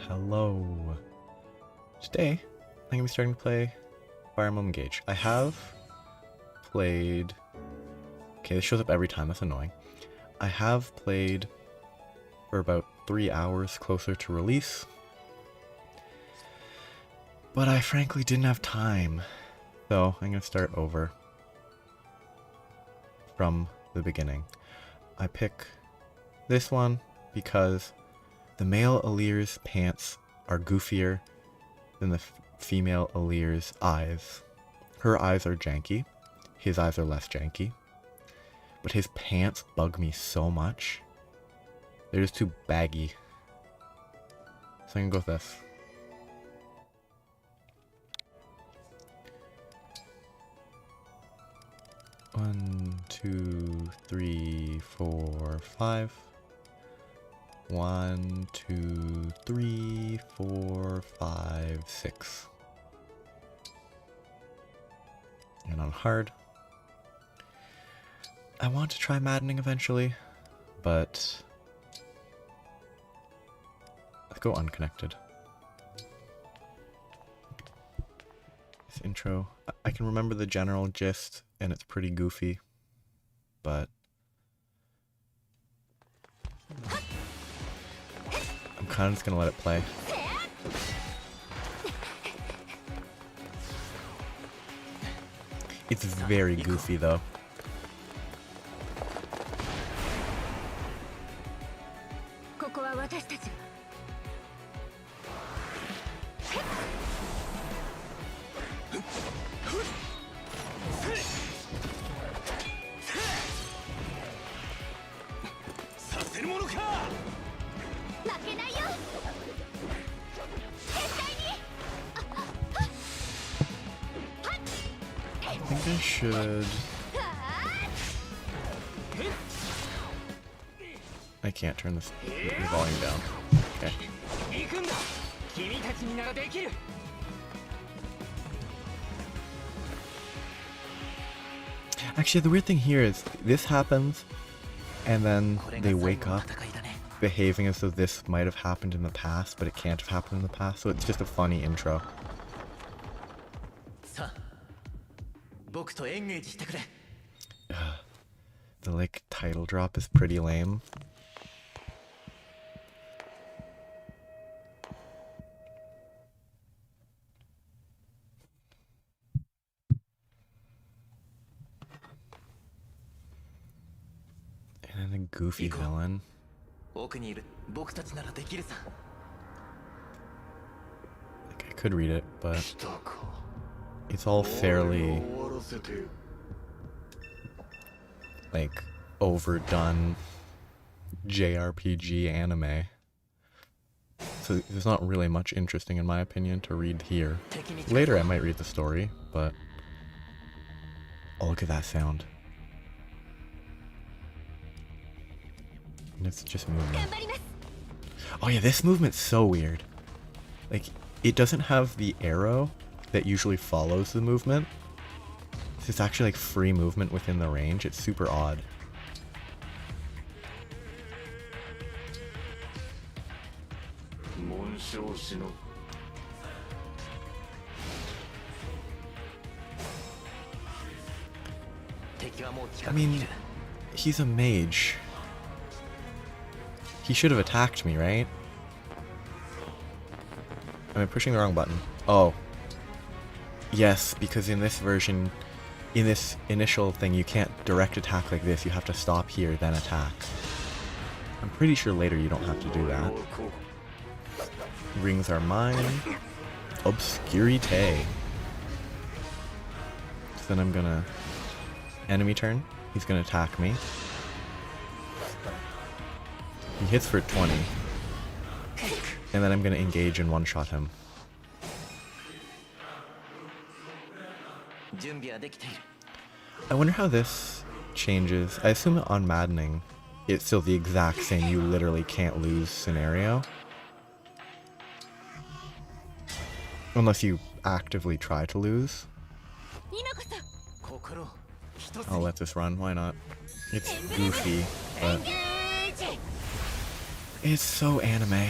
Hello. Today, I'm going to be starting to play Fire Emblem Engage. I have played... Okay, this shows up every time, that's annoying. I have played for about 3 hours closer to release, but I frankly didn't have time, so I'm going to start over from the beginning. I pick this one because the male Alir's pants are goofier than the female Alir's eyes. Her eyes are janky, his eyes are less janky, but his pants bug me so much. They're just too baggy. So I'm gonna go with this. One, two, three, four, five. 1, 2, 3, 4, 5, 6. And on hard. I want to try maddening eventually, but let's go unconnected. This intro, I can remember the general gist, and it's pretty goofy, but I'm kind of just gonna let it play. It's very goofy though. I think I should... I can't turn this volume down. Okay. Actually, the weird thing here is this happens, and then they wake up behaving as though this might have happened in the past, but it can't have happened in the past, so it's just a funny intro. The like title drop is pretty lame. And then a goofy villain. Like I could read it, but it's all fairly like overdone JRPG anime. So there's not really much interesting in my opinion to read here. Later I might read the story, but oh, look at that sound. And it's just moving. Oh yeah, this movement's so weird. Like, it doesn't have the arrow that usually follows the movement. It's actually like free movement within the range. It's super odd. I mean, he's a mage. He should have attacked me, right? Am I pushing the wrong button? Oh. Yes, because in this version, in this initial thing, you can't direct attack like this. You have to stop here, then attack. I'm pretty sure later you don't have to do that. Rings are mine. Obscurite. So then I'm gonna... Enemy turn. He's gonna attack me. He hits for 20. And then I'm gonna engage and one-shot him. I wonder how this changes. I assume that on Maddening, it's still the exact same you literally can't lose scenario. Unless you actively try to lose. I'll let this run, why not? It's goofy, but... It's so anime.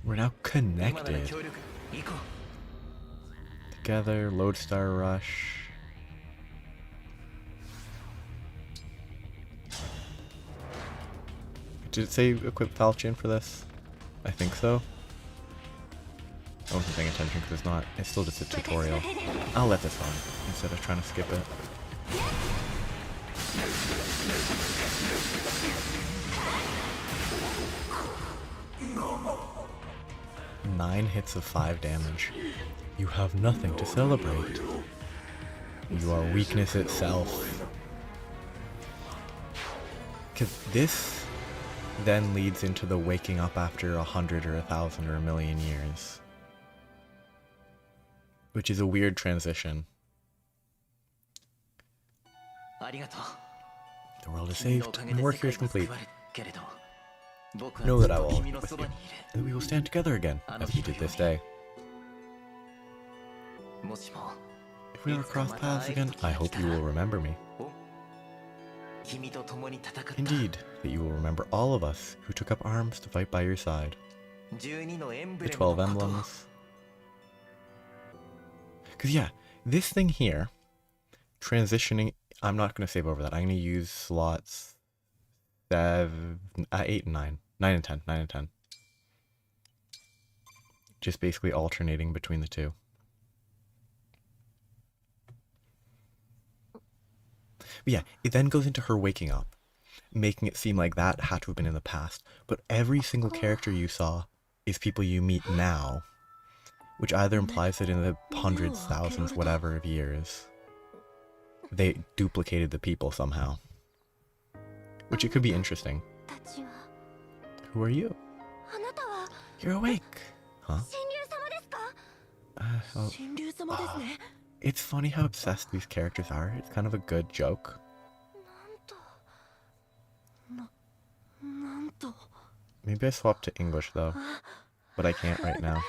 We're now connected. Together, Lodestar Rush. Did it say equip Falchion for this? I think so. I wasn't paying attention because it's still just a tutorial. I'll let this on instead of trying to skip it. Nine hits of 5 damage. You have nothing to celebrate. You are weakness itself. Because this then leads into the waking up after 100 or 1,000 or 1,000,000 years. Which is a weird transition. The world is saved, and the work here is complete. Know that I will always be with you, and that we will stand together again, as we did this day. If we ever cross paths again, I hope you will remember me. Indeed, that you will remember all of us who took up arms to fight by your side. The 12 emblems. Because yeah, this thing here, transitioning, I'm not going to save over that. I'm going to use slots 8 and 9. 9 and 10. 9 and 10. Just basically alternating between the two. But yeah, it then goes into her waking up, making it seem like that had to have been in the past. But every single character you saw is people you meet now, which either implies that in the hundreds, thousands, whatever of years, they duplicated the people somehow. Which it could be interesting. Who are you? You're awake. Huh? It's funny how obsessed these characters are. It's kind of a good joke. Maybe I swapped to English though, but I can't right now.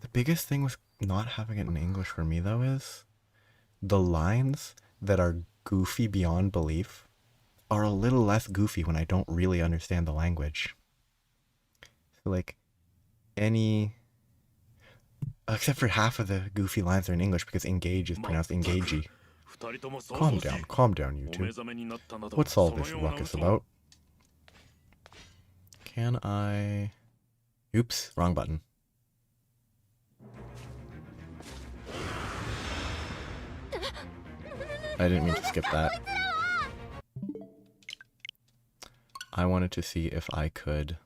The biggest thing with not having it in English for me though is the lines that are goofy beyond belief are a little less goofy when I don't really understand the language. So like except for half of the goofy lines are in English because engage is pronounced engagey. Calm down, you two. What's all this ruckus about? Can I... Oops, wrong button. I didn't mean to skip that. I wanted to see if I could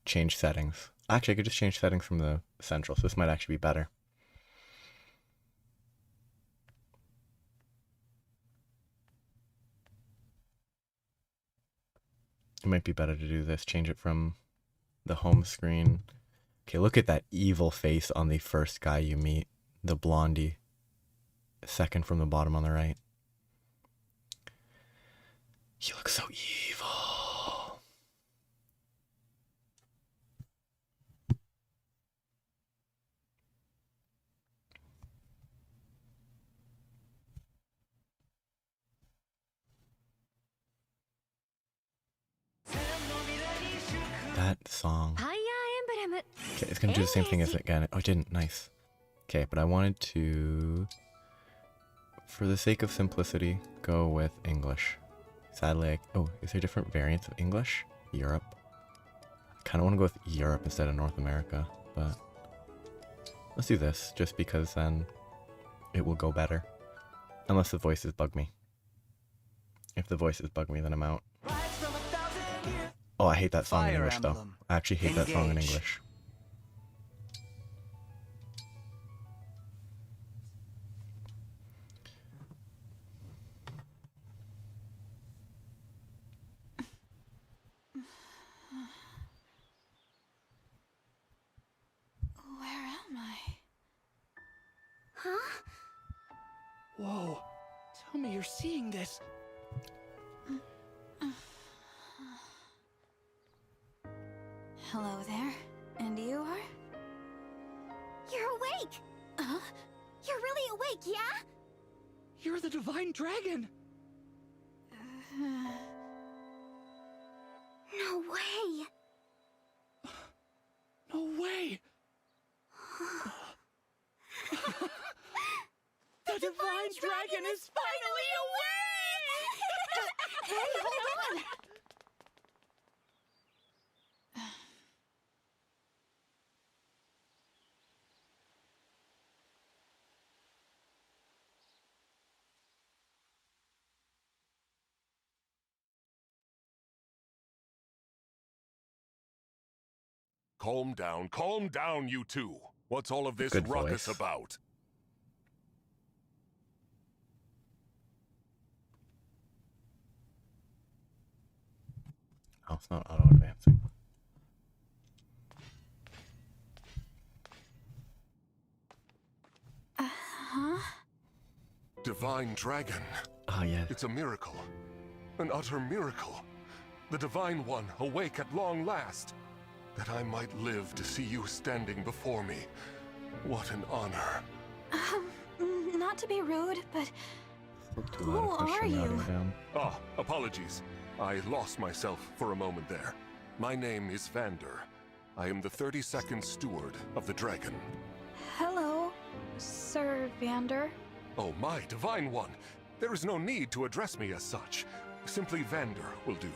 change settings. Actually, I could just change settings from the central, so this might actually be better. It might be better to do this. Change it from the home screen. Okay, look at that evil face on the first guy you meet. The blondie. Second from the bottom on the right. He looks so evil. That song. Okay, it's gonna do the same thing as it again. Oh, it didn't. Nice. Okay, but I wanted to, for the sake of simplicity, go with English. Sadly, oh, is there different variants of English? Europe. I kind of want to go with Europe instead of North America, but let's do this, just because then it will go better. Unless the voices bug me. If the voices bug me, then I'm out. Oh, I hate that song in English, though. I actually hate that song in English. Whoa, tell me you're seeing this. Hello there, and you are? You're awake! Huh? You're really awake, yeah? You're the Divine Dragon! No way! No way! The Divine Dragon is finally awake! Hey, hold on! Calm down, you two. What's all of this Good ruckus voice. about? Oh, it's not auto-advancing. Huh? Divine Dragon. Ah, yeah. It's a miracle. An utter miracle. The Divine One awake at long last. That I might live to see you standing before me. What an honor. Not to be rude, but Spoke too who loud. Push are your audio you? down. Ah, apologies. I lost myself for a moment there. My name is Vander. I am the 32nd Steward of the Dragon. Hello, Sir Vander. Oh, my Divine One! There is no need to address me as such. Simply Vander will do.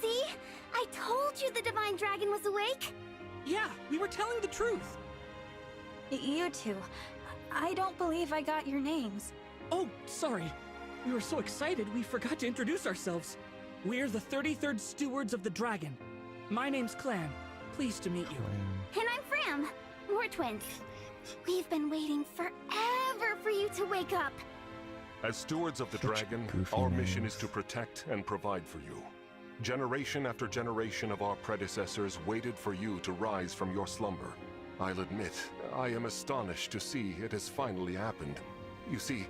See? I told you the Divine Dragon was awake! Yeah, we were telling the truth. You two. I don't believe I got your names. Oh, sorry. We were so excited we forgot to introduce ourselves. We're the 33rd Stewards of the Dragon. My name's Clan. Pleased to meet you. And I'm Fram. We're twins. We've been waiting forever for you to wake up. As stewards of the Such Dragon, goofy our mission names. is to protect and provide for you. Generation after generation of our predecessors waited for you to rise from your slumber. I'll admit, I am astonished to see it has finally happened. You see,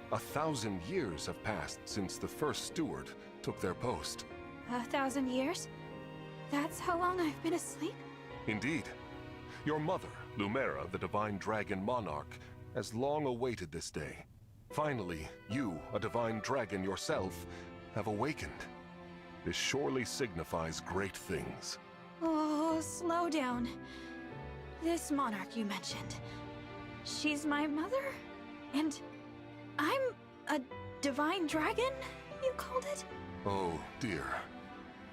1,000 years have passed since the first steward took their post. 1,000 years? That's how long I've been asleep? Indeed. Your mother, Lumera, the Divine Dragon Monarch, has long awaited this day. Finally, you, a Divine Dragon yourself, have awakened. This surely signifies great things. Oh, slow down. This monarch you mentioned. She's my mother? And I'm a divine dragon, you called it? Oh, dear.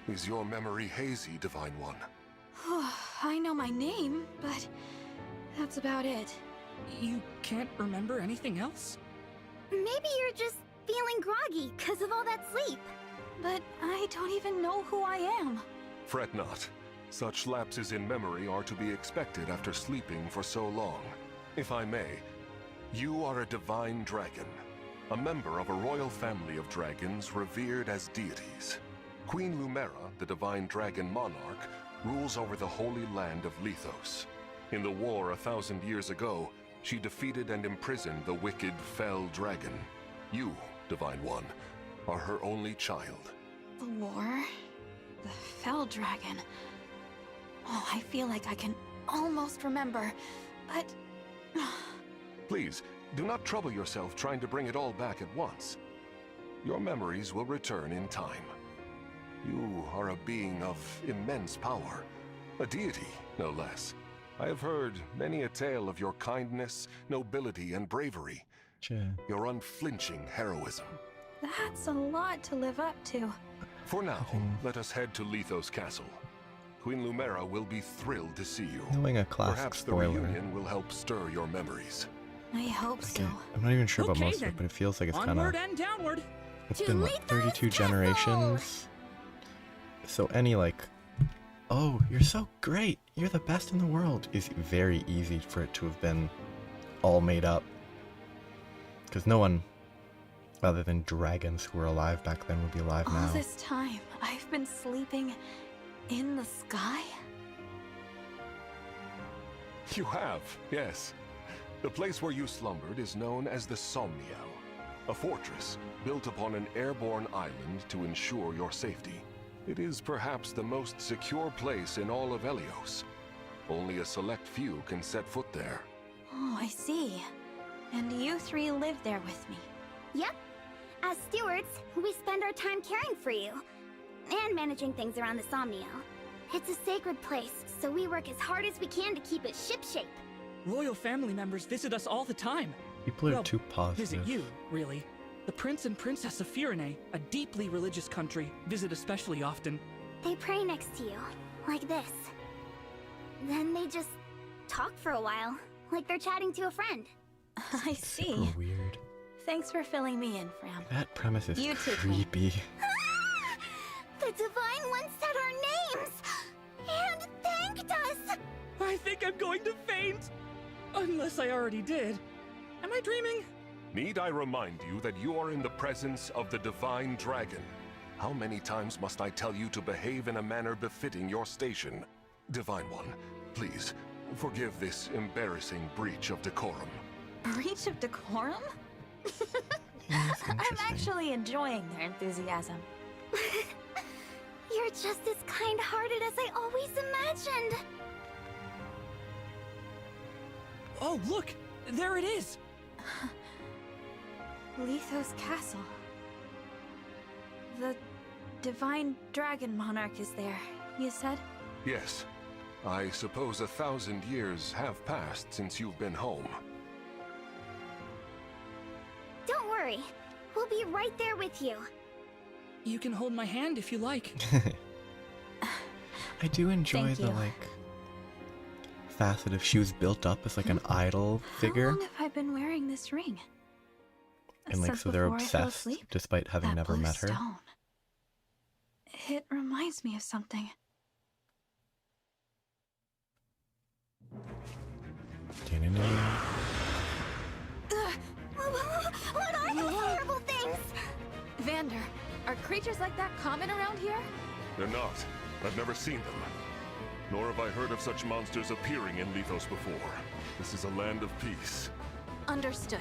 Is your memory hazy, Divine One? I know my name, but that's about it. You can't remember anything else? Maybe you're just feeling groggy because of all that sleep. But I don't even know who I am. Fret not. Such lapses in memory are to be expected after sleeping for so long. If I may, you are a divine dragon, a member of a royal family of dragons revered as deities. Queen Lumera, the divine dragon monarch, rules over the holy land of Lethos. In the war 1,000 years ago, she defeated and imprisoned the wicked fell dragon. You, Divine One, are her only child. The war? The fell dragon. Oh, I feel like I can almost remember, but... Please, do not trouble yourself trying to bring it all back at once. Your memories will return in time. You are a being of immense power, a deity, no less. I have heard many a tale of your kindness, nobility, and bravery, your unflinching heroism. That's a lot to live up to. For now, let us head to Lethos Castle. Queen Lumera will be thrilled to see you. Knowing a classic Perhaps the spoiler. reunion will help stir your memories. I hope so. Okay, I'm not even sure about Okay, most of then. it, but it feels like it's kind Onward of... and downward. It's To been, what, Lethos 32 Castle! generations? So any, like, oh, you're so great, you're the best in the world, is very easy for it to have been all made up. Because no one, other than dragons who were alive back then, would be alive All now. this time, I've been sleeping in the sky? You have, yes. The place where you slumbered is known as the Somniel, a fortress built upon an airborne island to ensure your safety. It is perhaps the most secure place in all of Elios. Only a select few can set foot there. Oh, I see. And you three live there with me. Yep. As stewards, we spend our time caring for you. And managing things around the Somnio. It's a sacred place, so we work as hard as we can to keep it shipshape. Royal family members visit us all the time. People are Well, too positive. Visit you, really. The Prince and Princess of Firene, a deeply religious country, visit especially often. They pray next to you, like this. Then they just talk for a while, like they're chatting to a friend. I see. Super weird. Thanks for filling me in, Fram. That premise is You too, creepy. The Divine One said our names! And thanked us! I think I'm going to faint! Unless I already did. Am I dreaming? Need I remind you that you are in the presence of the Divine Dragon? How many times must I tell you to behave in a manner befitting your station? Divine One, please, forgive this embarrassing breach of decorum. Breach of decorum? That's I'm interesting. actually enjoying their enthusiasm. You're just as kind-hearted as I always imagined. Oh, look! There it is! Lithos Castle. The Divine Dragon Monarch is there, you said? Yes, I suppose 1,000 years have passed since you've been home. Don't worry, we'll be right there with you. You can hold my hand if you like. I do enjoy Thank the, you. like, facet of she was built up as, like, an idol figure. How long have I been wearing this ring? And, like, Since so they're before I fell obsessed, asleep? despite having That never blue met her. stone. It reminds me of something. What are those horrible things? Vander, are creatures like that common around here? They're not. I've never seen them. Nor have I heard of such monsters appearing in Lithos before. This is a land of peace. Understood.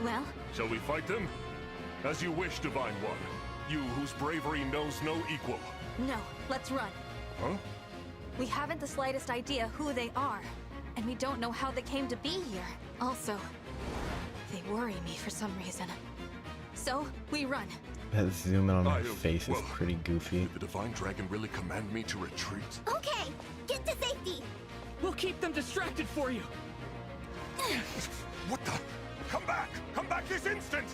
Well, Shall we fight them? As you wish, Divine One. You whose bravery knows no equal. no, let's run. Huh? We haven't the slightest idea who they are, and we don't know how they came to be here. Also, they worry me for some reason. So, we run. That zoom in on her I, face is well, pretty goofy. Did the Divine Dragon really command me to retreat? Okay, get to safety. We'll keep them distracted for you. What the? Come back! Come back this instant!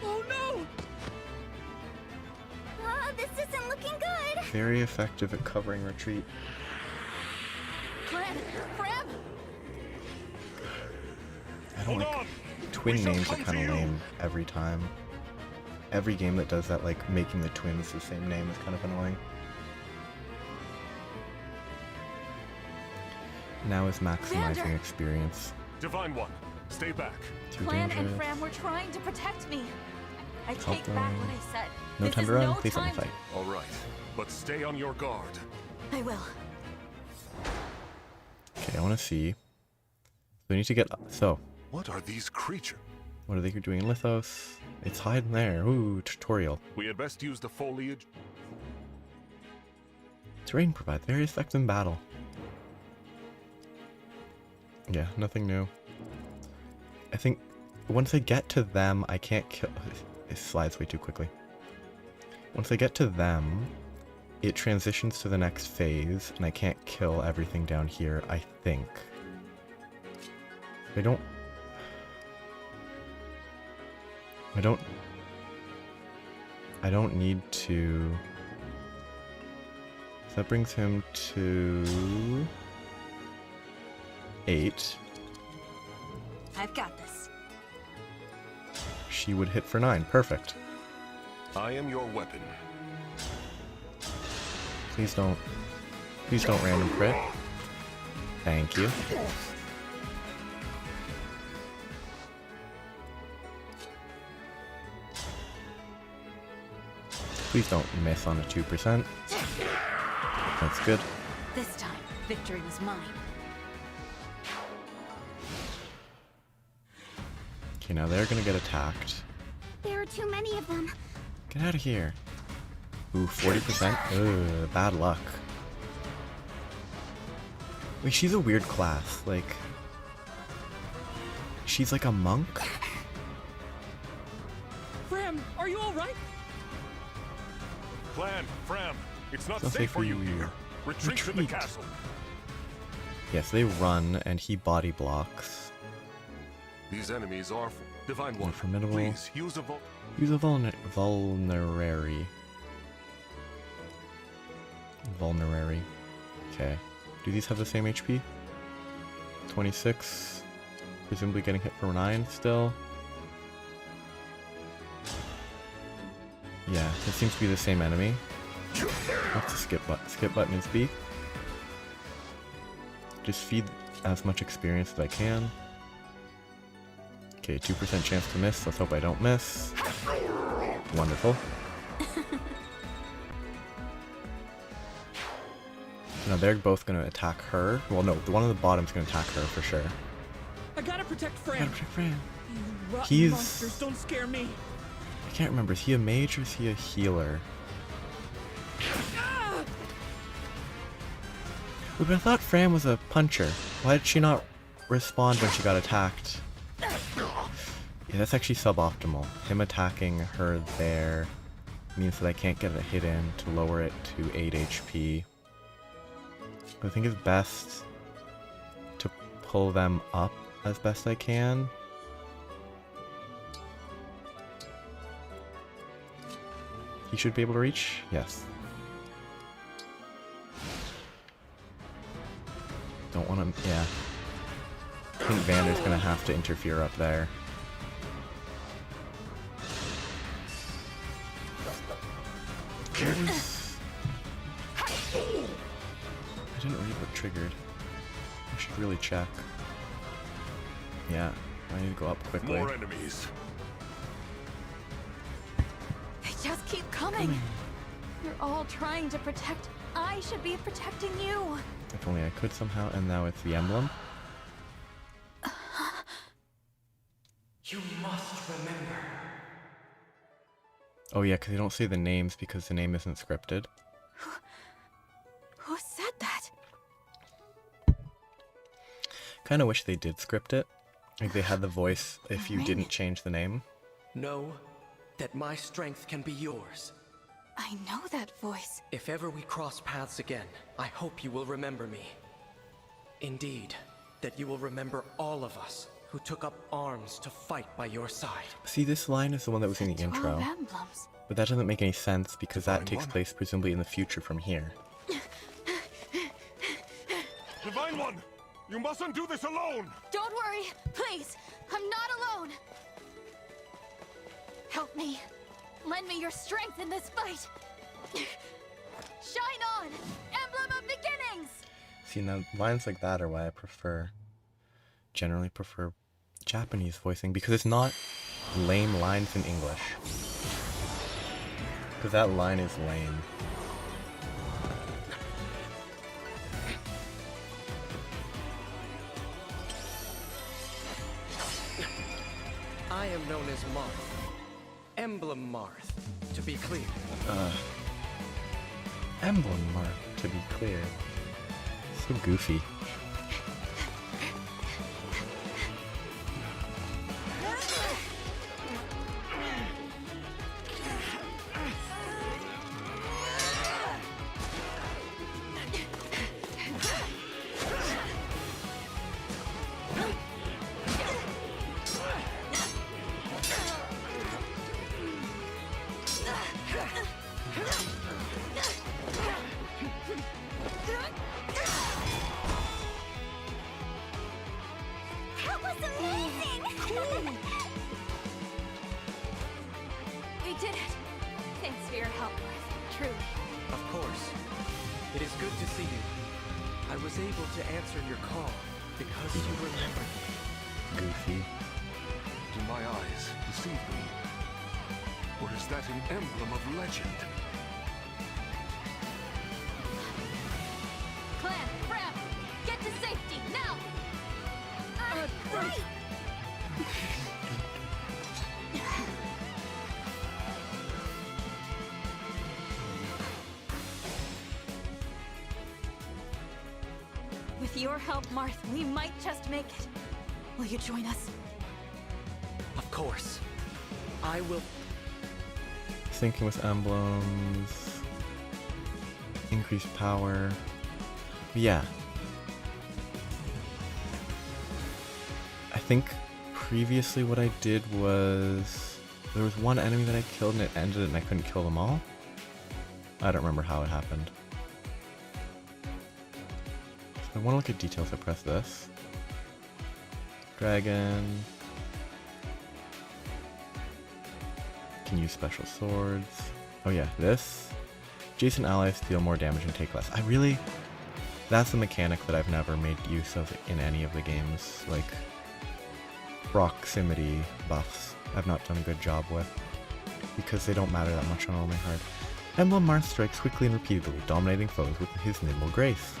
Oh no! This isn't looking good. Very effective at covering retreat. Fran! Fram! I don't Hold like on! twin We shall names are come kind to of you. lame every time. Every game that does that, like making the twins the same name, is kind of annoying. Now is maximizing Vander! experience. Divine One, stay back. Too Clan dangerous. and Fram were trying to protect me. I Help take back them. what I said. No This time is to run. no Please let me time- fight. All right, but stay on your guard. I will. Okay, I want to see. We need to get. So, What are these creatures? what are they doing in Lithos? It's hiding there. Ooh, tutorial. We had best use the foliage. Terrain provides various effects in battle. Yeah, nothing new. I think once I get to them, I can't kill. It slides way too quickly. Once I get to them, it transitions to the next phase, and I can't kill everything down here, I think. I don't need to. So that brings him to 8. I've got this. She would hit for 9. Perfect. I am your weapon. Please don't random crit. Thank you. Please don't miss on a 2%. That's good. This time, victory was mine. Okay, now they're gonna get attacked. There are too many of them. Get out of here. Ooh, 40%? Ugh, bad luck. Wait, she's a weird class. Like, she's like a monk? Fram, are you alright? Clan, Fram, it's not It's not safe for you for you. here. Retreat to the Retreat. castle. Yes, they run, and he body blocks. These enemies are Divine One. Formidable. Please use a Use a vulnerary. Vulnerary. Okay. Do these have the same HP? 26. Presumably getting hit for 9 still. Yeah, it seems to be the same enemy. What's the skip button? Skip button is B. Just feed as much experience as I can. Okay, 2% chance to miss. Let's hope I don't miss. Wonderful. Now they're both gonna attack her. Well, no, the one on the bottom's gonna attack her for sure. I gotta protect Fram. Gotta protect Fran. You rotten He's- monsters don't scare me. I can't remember. Is he a mage or is he a healer? Ah! But I thought Fran was a puncher. Why did she not respond when she got attacked? Yeah, that's actually suboptimal. Him attacking her there means that I can't get a hit in to lower it to 8 HP. I think it's best to pull them up as best I can. He should be able to reach? Yes. Don't want to... yeah. I think Vander's gonna have to interfere up there. I didn't read what triggered. I should really check. Yeah, I need to go up quickly. More enemies. They just keep coming. You're all trying to protect. I should be protecting you. If only I could somehow, and now it's the emblem. You must remember. Oh yeah, because they don't say the names because the name isn't scripted. Who said that? Kind of wish they did script it. Like they had the voice if you didn't change the name. Know that my strength can be yours. I know that voice. If ever we cross paths again, I hope you will remember me. Indeed, that you will remember all of us who took up arms to fight by your side. See, this line is the one that was in the 12 intro. emblems. But that doesn't make any sense because that Divine takes One. place presumably in the future from here. Divine One! You mustn't do this alone! Don't worry, please. I'm not alone. Help me. Lend me your strength in this fight. Shine on, Emblem of Beginnings. See, now lines like that are why I generally prefer Japanese voicing because it's not lame lines in English. Because that line is lame. I am known as Marth. Emblem Marth, to be clear. Emblem mark, to be clear. So goofy. That was amazing! We did it. Thanks for your help, Marth. Truly. Of course. It is good to see you. I was able to answer your call because you remembered me. Goofy. Do my eyes deceive me? Or is that an emblem of legend? Clan, Fram, get to safety now. Right! With your help, Marth. We might just make it. Will you join us? Of course. I will. Syncing with emblems. Increased power. Yeah. I think previously what I did was there was one enemy that I killed and it ended and I couldn't kill them all. I don't remember how it happened. If I want to look at details, I press this. Dragon. Can use special swords. Oh yeah, this. Adjacent allies deal more damage and take less. That's a mechanic that I've never made use of in any of the games. Like, proximity buffs I've not done a good job with, because they don't matter that much on only hard. Emblem Marth strikes quickly and repeatedly, dominating foes with his nimble grace.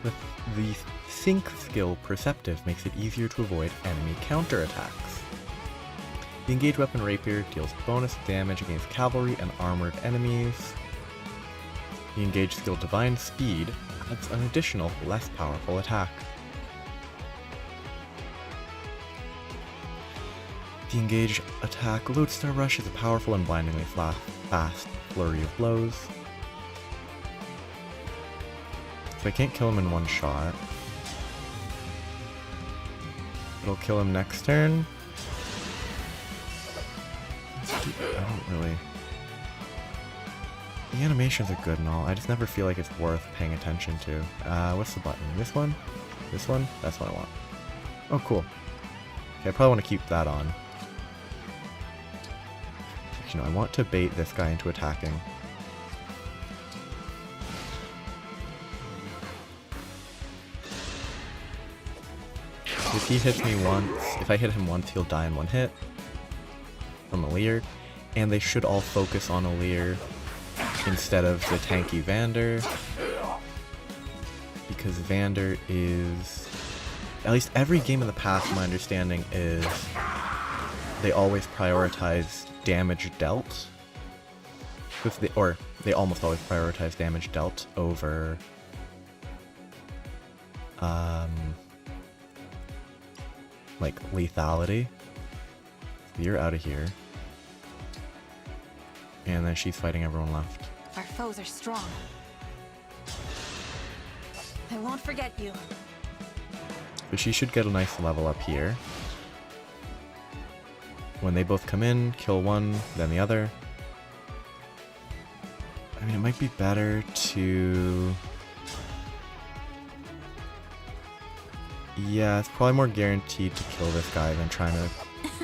The Sync skill Perceptive makes it easier to avoid enemy counterattacks. The engaged weapon Rapier deals bonus damage against cavalry and armored enemies. The engaged skill Divine Speed adds an additional, less powerful attack. The engaged attack Lodestar Rush is a powerful and blindingly fast flurry of blows. So I can't kill him in one shot. It'll kill him next turn. I don't really... The animations are good and all, I just never feel like it's worth paying attention to. What's the button? This one? This one? That's what I want. Oh, cool. Okay, I probably want to keep that on. You know, I want to bait this guy into attacking. If he hits me once, if I hit him once, he'll die in one hit from Alir. And they should all focus on Alir instead of the tanky Vander. Because Vander is... At least every game in the past, my understanding is they always prioritize damage dealt. Or they almost always prioritize damage dealt over like lethality. So you're out of here. And then she's fighting everyone left. Our foes are strong. I won't forget you. But she should get a nice level up here. When they both come in, kill one, then the other. I mean, it might be better to... Yeah, it's probably more guaranteed to kill this guy than trying to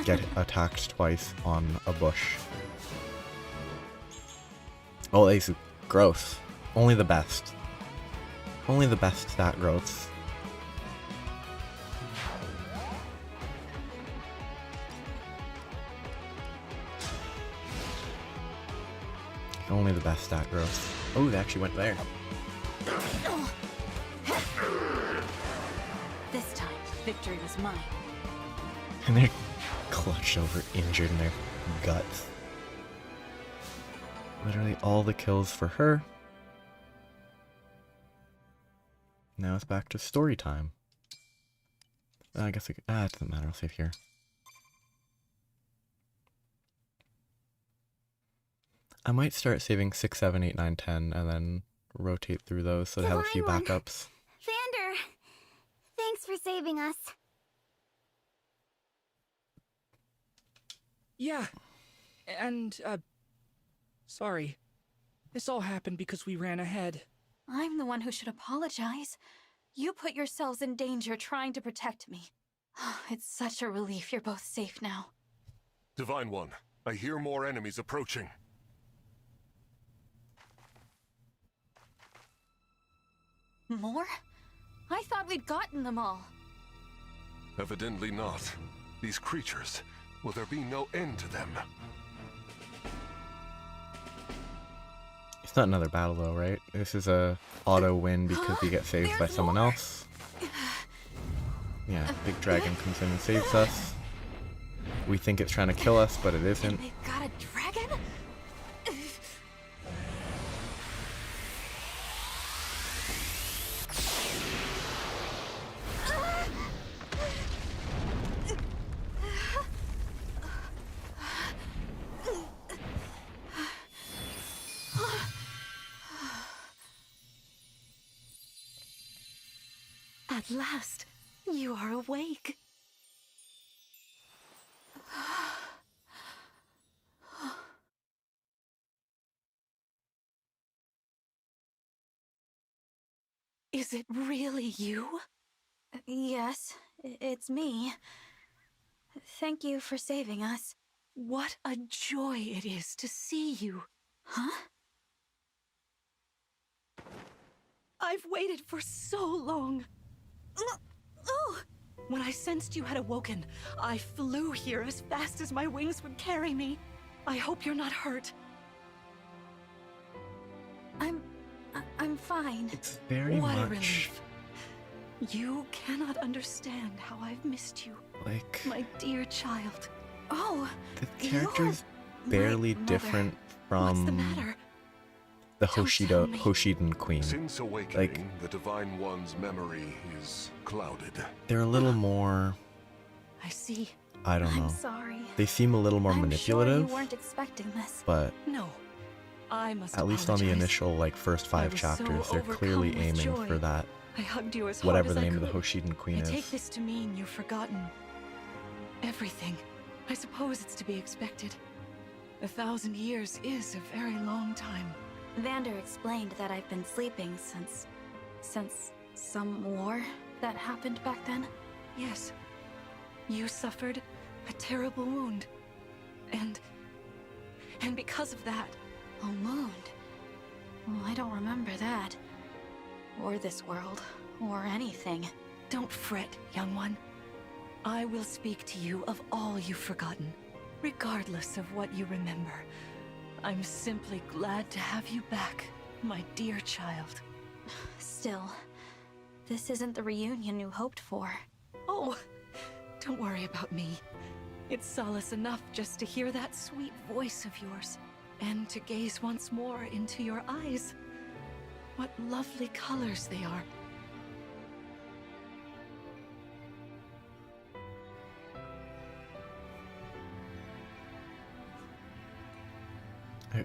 get attacked twice on a bush. Oh, ace growth. Only the best. Only the best stat growths. Only the best stat growth. Oh, they actually went there. This time, victory was mine. And they're clutched over, injured in their guts. Literally all the kills for her. Now it's back to story time. I guess it doesn't matter. I'll save here. I might start saving 6, 7, 8, 9, 10 and then rotate through those so to have a few backups. Vander, thanks for saving us. Yeah. And, sorry. This all happened because we ran ahead. I'm the one who should apologize. You put yourselves in danger trying to protect me. It's such a relief you're both safe now. Divine One, I hear more enemies approaching. More? I thought we'd gotten them all. Evidently not. These creatures, will there be no end to them? It's not another battle though, right? This is a auto win because we get saved by someone else. Yeah, big dragon comes in and saves us. We think it's trying to kill us, but it isn't. They've got a dragon? At last, you are awake. Is it really you? Yes, it's me. Thank you for saving us. What a joy it is to see you. Huh? I've waited for so long. Oh! When I sensed you had awoken, I flew here as fast as my wings would carry me. I hope you're not hurt. I'm fine. It's very What a much relief. You cannot understand how I've missed you, like my dear child. Oh, the character's barely mother. different What's the from matter? the Don't tell me. Hoshiden Queen. Since awakening, the Divine One's memory is clouded. They're a little more, I see. I don't I'm know. sorry. They seem a little more I'm manipulative, sure you weren't expecting this. but No. I must at least on the apologize. initial like first I 5 was so chapters, they're overcome clearly with aiming joy. for that, I hugged you as whatever hard the as name I of the could. Hoshiden Queen I is. take this to mean you've forgotten everything. I suppose it's to be expected. 1,000 years is a very long time. Vander explained that I've been sleeping since some war that happened back then. Yes, you suffered a terrible wound. And because of that, A wound? Well, I don't remember that. Or this world. Or anything. don't fret, young one. I will speak to you of all you've forgotten, regardless of what you remember. I'm simply glad to have you back, my dear child. Still, this isn't the reunion you hoped for. Oh, don't worry about me. It's solace enough just to hear that sweet voice of yours, and to gaze once more into your eyes. What lovely colors they are.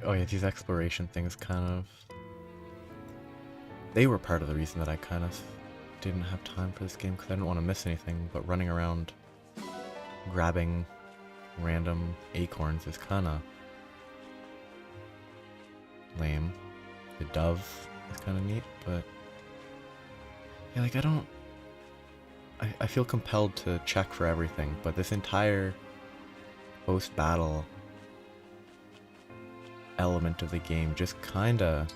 Oh yeah, these exploration things kind of... They were part of the reason that I kind of didn't have time for this game, because I didn't want to miss anything, but running around grabbing random acorns is kind of lame. The dove is kind of neat, but... Yeah, like I feel compelled to check for everything, but this entire post-battle element of the game just kinda...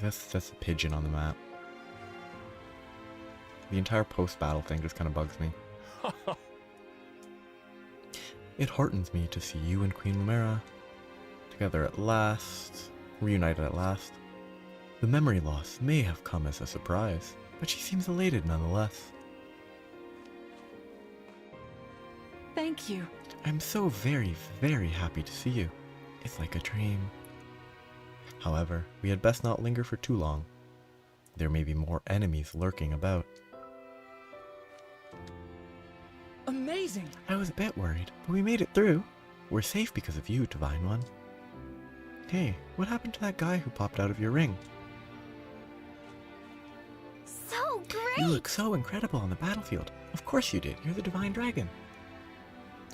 That's a pigeon on the map. The entire post-battle thing just kinda bugs me. It heartens me to see you and Queen Lumera together at last, reunited at last. The memory loss may have come as a surprise, but she seems elated nonetheless. Thank you. I'm so very, very happy to see you. It's like a dream. However, we had best not linger for too long. There may be more enemies lurking about. Amazing! I was a bit worried, but we made it through. We're safe because of you, Divine One. Hey, what happened to that guy who popped out of your ring? So great! You look so incredible on the battlefield. Of course you did, you're the Divine Dragon.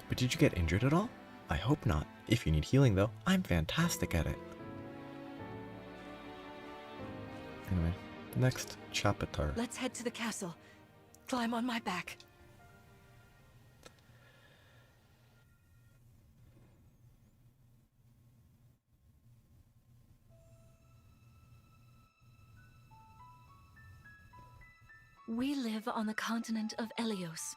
But did you get injured at all? I hope not. If you need healing though, I'm fantastic at it. Anyway, next chapter. Let's head to the castle. Climb on my back. We live on the continent of Elios,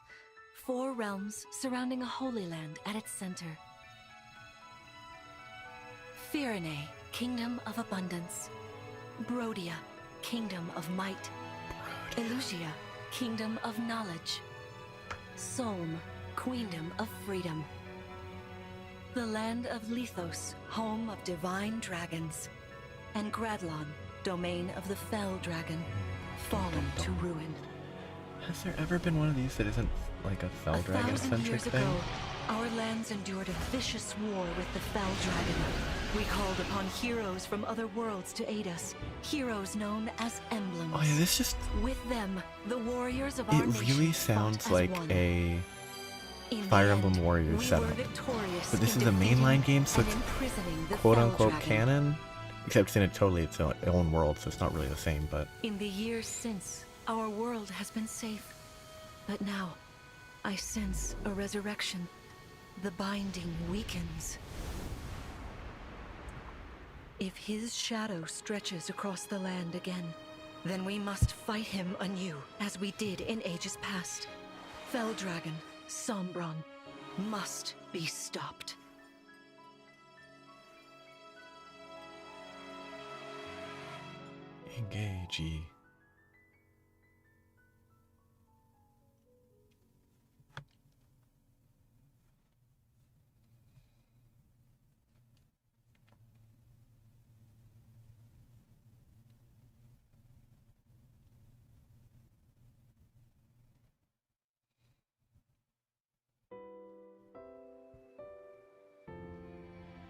4 realms surrounding a holy land at its center. Firene, Kingdom of Abundance. Brodia, Kingdom of Might. Elusia, Kingdom of Knowledge. Solm, Queendom of Freedom. The land of Lethos, home of divine dragons. And Gradlon, domain of the fell dragon, fallen to ruin. Has there ever been one of these that isn't like a Fell Dragon 1,000 centric years thing? ago, our lands endured a vicious war with the fell dragon. We called upon heroes from other worlds to aid us. Heroes known as emblems. Oh yeah, this just... With them, the warriors of our It nation really fought sounds as like one. a In the Fire end, Emblem Warriors we setup. were victorious But this in is a mainline defeating game, so and it's imprisoning the quote-unquote Fell Dragon. canon. Except it's in totally its own world, so it's not really the same, but... In the years since, our world has been safe. But now, I sense a resurrection. The binding weakens. If his shadow stretches across the land again, then we must fight him anew, as we did in ages past. Fell Dragon, Sombron, must be stopped. Engage.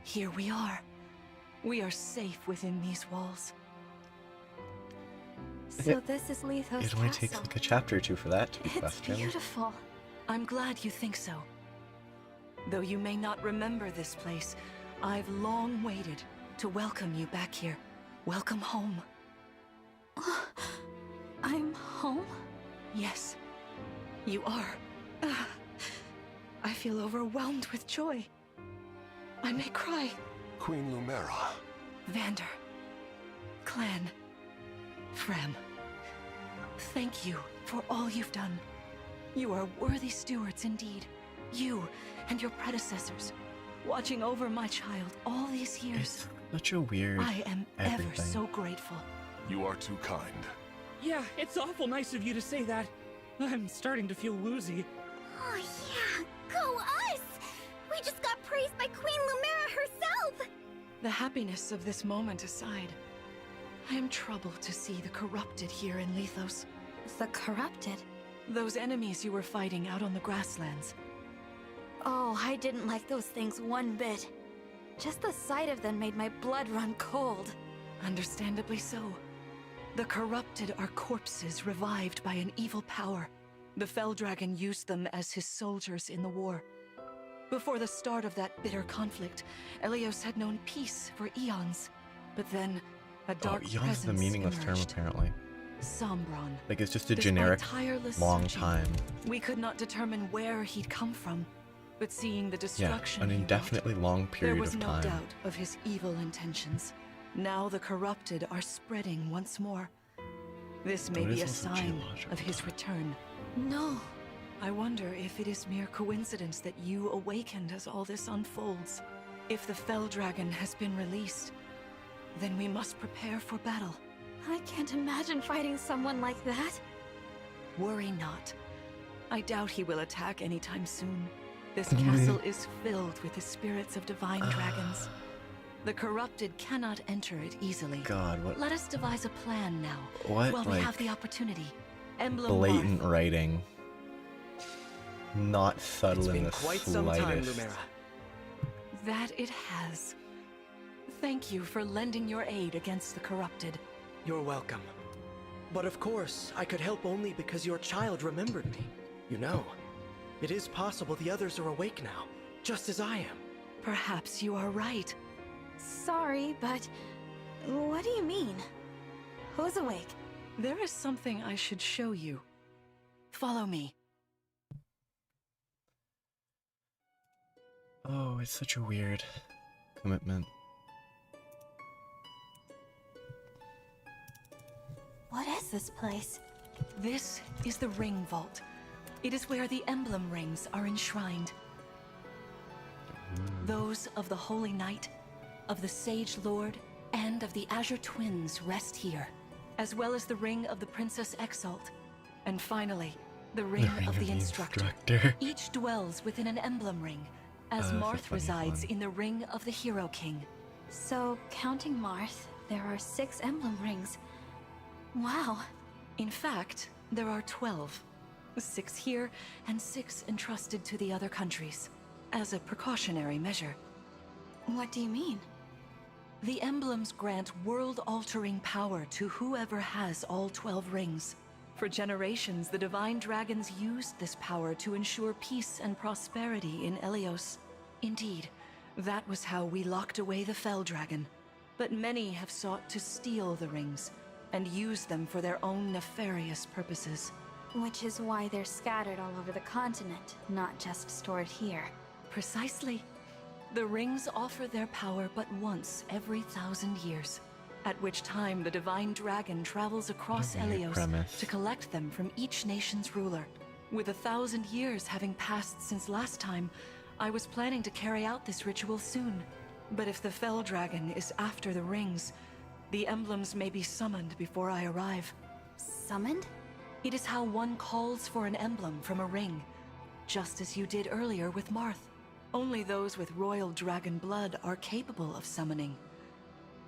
Here we are. We are safe within these walls. So this is Lithos It only Castle. takes like a chapter or two for that to be It's questioned. beautiful. I'm glad you think so. Though you may not remember this place, I've long waited to welcome you back here. Welcome home. I'm home? Yes, you are. I feel overwhelmed with joy. I may cry. Queen Lumera. Vander, Clan, Frem, thank you for all you've done. You are worthy stewards indeed. You and your predecessors, watching over my child all these years. It's such a weird I am ever everything. so grateful. You are too kind. Yeah, it's awful nice of you to say that. I'm starting to feel woozy. Oh yeah, go us! We just got praised by Queen Lumera herself! The happiness of this moment aside, I am troubled to see the corrupted here in Lithos. The corrupted? Those enemies you were fighting out on the grasslands. Oh, I didn't like those things one bit. Just the sight of them made my blood run cold. Understandably so. The corrupted are corpses revived by an evil power. The Fell Dragon used them as his soldiers in the war. Before the start of that bitter conflict, Elios had known peace for eons. But then, a dark Eon's presence the meaningless term emerged. apparently. Sombron. Like it's just a Despite generic tireless long searching, time. We could not determine where he'd come from, but seeing the Yeah, destruction an he wrought, indefinitely long there period was of no time. doubt of his evil intentions. Now the corrupted are spreading once more. This may What be is a also sign geological of his time? return. No. I wonder if it is mere coincidence that you awakened as all this unfolds. If the Fell Dragon has been released, then we must prepare for battle. I can't imagine fighting someone like that. Worry not. I doubt he will attack anytime soon. This castle is filled with the spirits of divine dragons. The corrupted cannot enter it easily. God, what Let us devise a plan now, What, while we like, have the opportunity. Emblem blatant Marth. writing. Not subtle It's in been the quite some time, slightest. Lumera. That it has. Thank you for lending your aid against the corrupted. You're welcome. But of course, I could help only because your child remembered me. You know, it is possible the others are awake now, just as I am. Perhaps you are right. Sorry, but what do you mean? Who's awake? There is something I should show you. Follow me. Oh, it's such a weird commitment. What is this place? This is the Ring Vault. It is where the emblem rings are enshrined. Those of the Holy Knight, of the Sage Lord, and of the Azure Twins rest here, as well as the ring of the Princess Exalt, and finally, the ring of the Instructor. Each dwells within an emblem ring, as That's a Marth funny resides one. in the ring of the Hero King. So, counting Marth, there are 6 emblem rings. Wow. In fact, there are 12. 6 here, and 6 entrusted to the other countries, as a precautionary measure. What do you mean? The emblems grant world-altering power to whoever has all 12 rings. For generations, the Divine Dragons used this power to ensure peace and prosperity in Elios. Indeed, that was how we locked away the Fell Dragon. But many have sought to steal the rings and use them for their own nefarious purposes. Which is why they're scattered all over the continent, not just stored here. Precisely. The rings offer their power but once every 1,000 years, at which time the Divine Dragon travels across Okay, Elios premise. to collect them from each nation's ruler. With 1,000 years having passed since last time, I was planning to carry out this ritual soon. But if the Fell Dragon is after the rings, the emblems may be summoned before I arrive. Summoned? It is how one calls for an emblem from a ring, just as you did earlier with Marth. Only those with royal dragon blood are capable of summoning.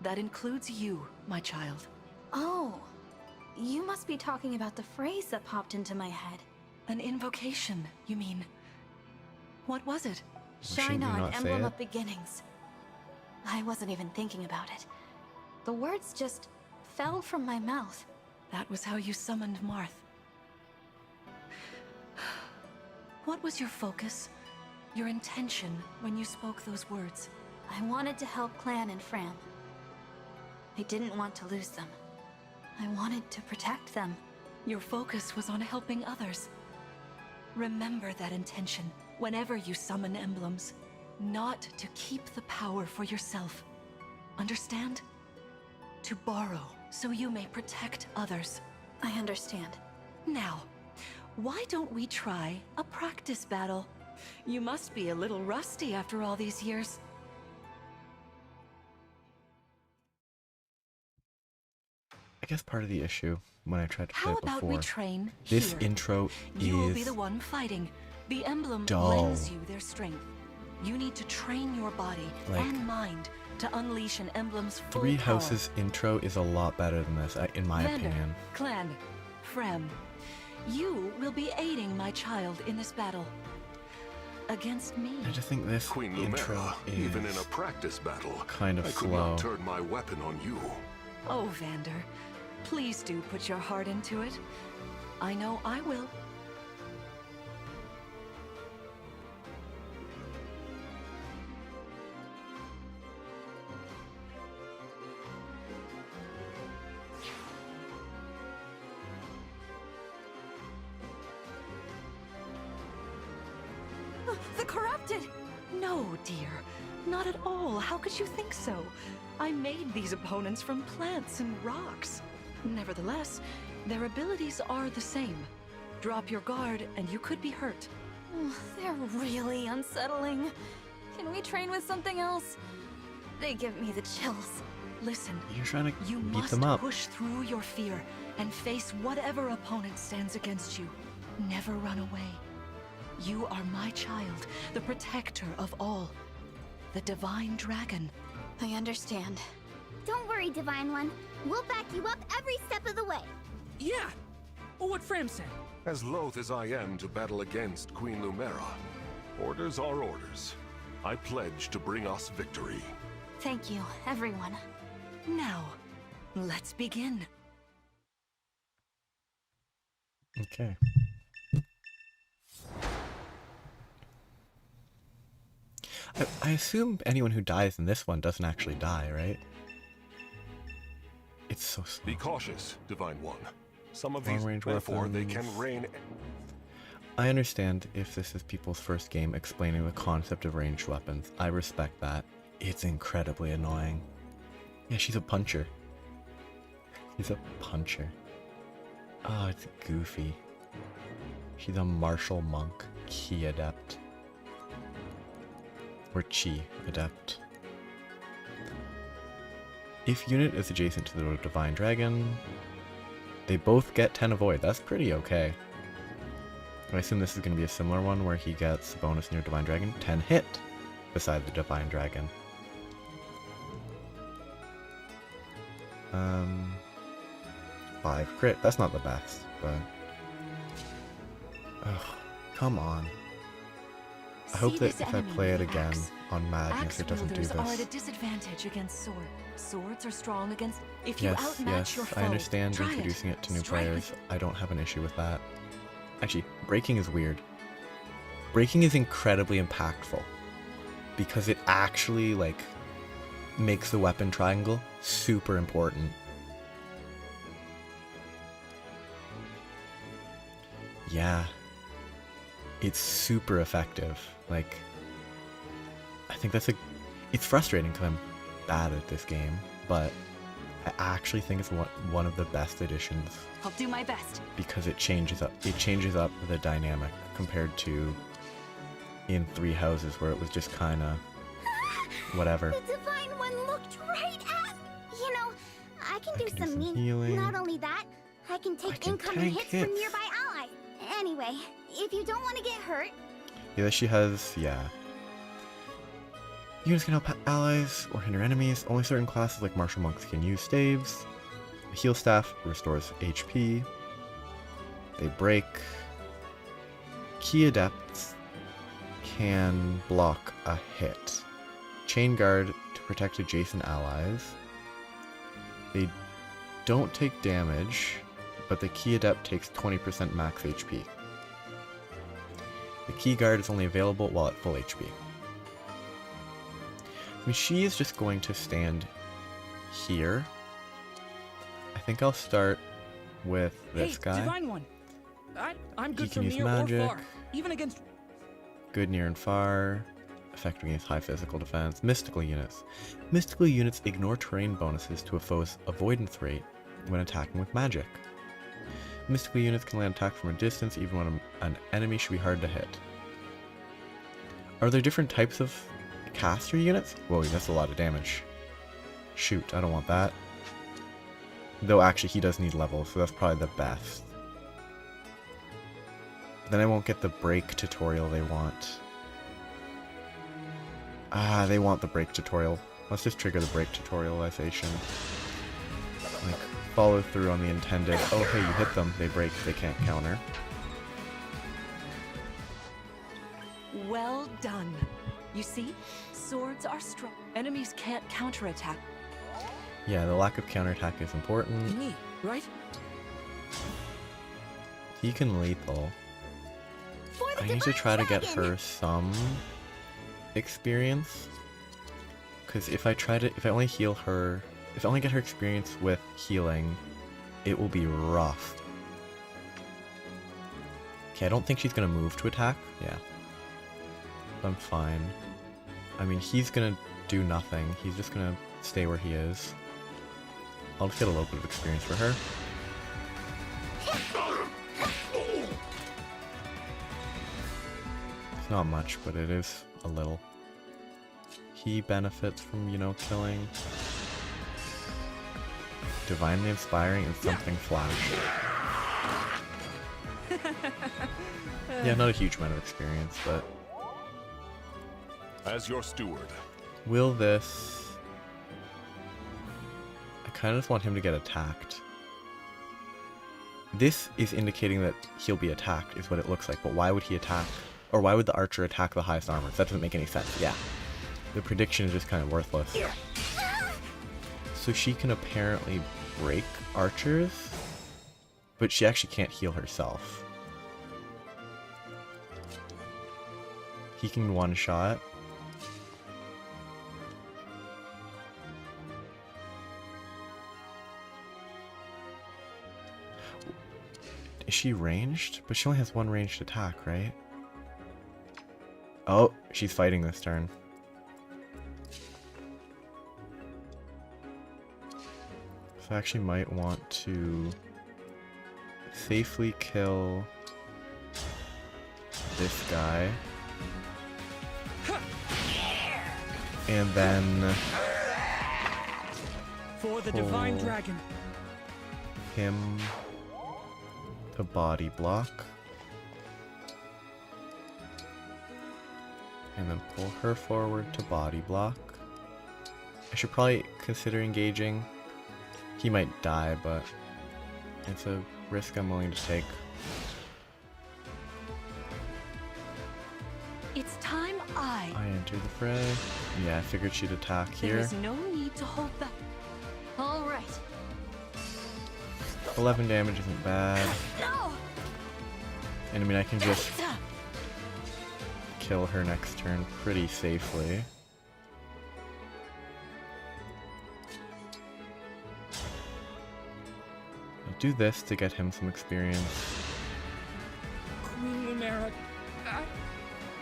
That includes you, my child. Oh, you must be talking about the phrase that popped into my head. An invocation, you mean? What was it? Shine shouldn't you on, not say Emblem it? of Beginnings. I wasn't even thinking about it. The words just fell from my mouth. That was how you summoned Marth. What was your focus? Your intention when you spoke those words? I wanted to help Clan and Fram. I didn't want to lose them. I wanted to protect them. Your focus was on helping others. Remember that intention whenever you summon emblems. Not to keep the power for yourself. Understand? To borrow so you may protect others. I understand. Now, why don't we try a practice battle? You must be a little rusty after all these years. I guess part of the issue when I tried to play How it about before, we train this here? intro You will be is the one fighting. The emblem dull. lends you their strength. You need to train your body Like, and mind to unleash an emblem's full Three power. Houses intro is a lot better than this, in my Vander, opinion. Clan, Frem, you will be aiding my child in this battle. Against me. I just think this Queen intro Lumera, is even in a practice battle, kind of I could slow. not turn my weapon on you. Oh, Vander, please do put your heart into it. I know I will. The corrupted! No, dear. Not at all. How could you think so? I made these opponents from plants and rocks. Nevertheless, their abilities are the same. Drop your guard and you could be hurt. They're really unsettling. Can we train with something else? They give me the chills. Listen, You're trying to you beat must them up. push through your fear and face whatever opponent stands against you. Never run away. You are my child, the protector of all. The Divine Dragon. I understand. Don't worry, Divine One. We'll back you up every step of the way. Yeah! What Fram said. As loath as I am to battle against Queen Lumera, orders are orders. I pledge to bring us victory. Thank you, everyone. Now, let's begin. Okay. I assume anyone who dies in this one doesn't actually die, right? It's so slow. Be cautious, Divine One. Some of these, Long-range therefore, they weapons. can rain. I understand if this is people's first game explaining the concept of ranged weapons. I respect that. It's incredibly annoying. Yeah, she's a puncher. She's a puncher. Oh, it's goofy. She's a martial monk, Ki adept. Or Chi adept. If unit is adjacent to the Divine Dragon, they both get 10 avoid. That's pretty okay. I assume this is going to be a similar one where he gets a bonus near Divine Dragon. 10 hit beside the Divine Dragon. 5 crit. That's not the best, but... Ugh, come on. I hope See that this if I enemy play it with the again axe? on Madness, Axe it doesn't do wielders are at a this. disadvantage against sword. Swords are strong against. If you Yes, outmatch your yes, foe, I understand try introducing it to new Strike players. with- I don't have an issue with that. Actually, breaking is weird. Breaking is incredibly impactful because it actually, like, makes the weapon triangle super important. Yeah. It's super effective. Like, I think that's it's frustrating because I'm bad at this game, but I actually think it's one of the best additions I'll do my best. because it changes up the dynamic compared to in Three Houses where it was just kind of whatever. The Divine One looked right at. You know, I can do can do some some healing. Not only that, I can take can incoming tank hits from hits. nearby allies. Anyway, if you don't want to get hurt, Yeah, she has, yeah. Units can help allies or hinder enemies. Only certain classes like martial monks can use staves. The heal staff restores HP. They break. Key adepts can block a hit. Chain guard to protect adjacent allies. They don't take damage, but the key adept takes 20% max HP. The key guard is only available while at full HP. I mean, she is just going to stand here. I think I'll start with this Hey, guy. Divine One. I'm good He can from use near magic. or far, even against. Good near and far. Effective against high physical defense. Mystical units. Mystical units ignore terrain bonuses to a foe's avoidance rate when attacking with magic. Mystical units can land attacks from a distance even when an enemy should be hard to hit. Are there different types of caster units? Whoa, that's a lot of damage. Shoot, I don't want that. Though actually he does need levels, so that's probably the best. Then I won't get the break tutorial they want. Ah, they want the break tutorial. Let's just trigger the break tutorialization. Like, follow through on the intended, oh hey, you hit them, they break, they can't counter. Well done. You see, swords are strong. Enemies can't counterattack. Yeah, the lack of counterattack is important. Me, right? He can lethal. for the I need to Divine try to get Dragon. her some experience. Because if I only heal her, if I only get her experience with healing, it will be rough. Okay, I don't think she's gonna move to attack. Yeah. I'm fine. I mean, he's gonna do nothing. He's just gonna stay where he is. I'll just get a little bit of experience for her. It's not much, but it is a little. He benefits from, you know, killing. Divinely inspiring and something flash. Yeah, not a huge amount of experience, but As your steward, will this... I kind of just want him to get attacked. This is indicating that he'll be attacked, is what it looks like, but why would he attack? Or why would the archer attack the highest armor? That doesn't make any sense, yeah. The prediction is just kind of worthless. So she can apparently break archers, but she actually can't heal herself. He can one-shot. Is she ranged? But she only has one ranged attack, right? Oh, she's fighting this turn. So I actually might want to safely kill this guy. And then For the Divine Oh. Dragon. him to body block. And then pull her forward to body block. I should probably consider engaging. He might die, but it's a risk I'm willing to take. It's time I I enter the fray. Yeah, I figured she'd attack There here. is no need to hold back. 11 damage isn't bad. No! And I mean, I can just kill her next turn pretty safely. I'll do this to get him some experience. Queen Lumera.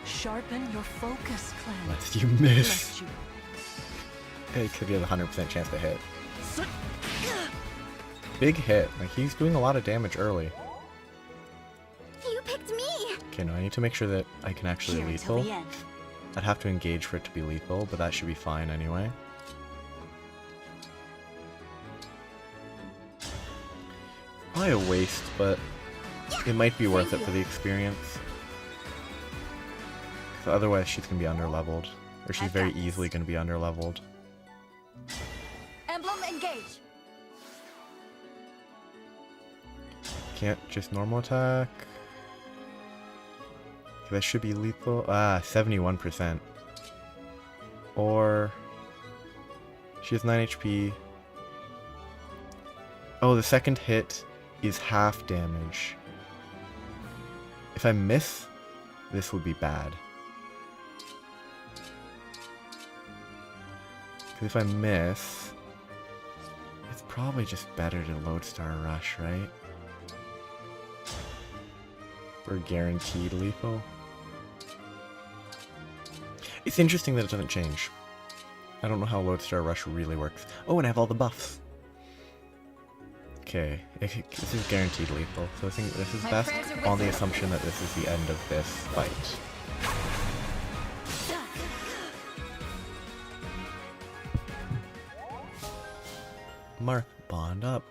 Sharpen your focus, Clan. Lest you miss. Lest you It could be a 100% chance to hit. Big hit. Like, he's doing a lot of damage early. You picked me! Okay, no, I need to make sure that I can actually here until lethal. the end. I'd have to engage for it to be lethal, but that should be fine anyway. Probably a waste, but it might be worth it for the experience. So otherwise she's going to be underleveled. Or she's I've very got this. easily going to be underleveled. Emblem, engage! Can't just normal attack. That should be lethal. Ah, 71%. Or she has 9 HP. Oh, the second hit is half damage. If I miss, this would be bad. Because if I miss, it's probably just better to Lodestar Rush, right? For guaranteed lethal. It's interesting that it doesn't change. I don't know how Lodestar Rush really works. Oh, and I have all the buffs. Okay, this is guaranteed lethal, so I think this is My best prayers are with on the you. assumption that this is the end of this fight. Mark, bond up.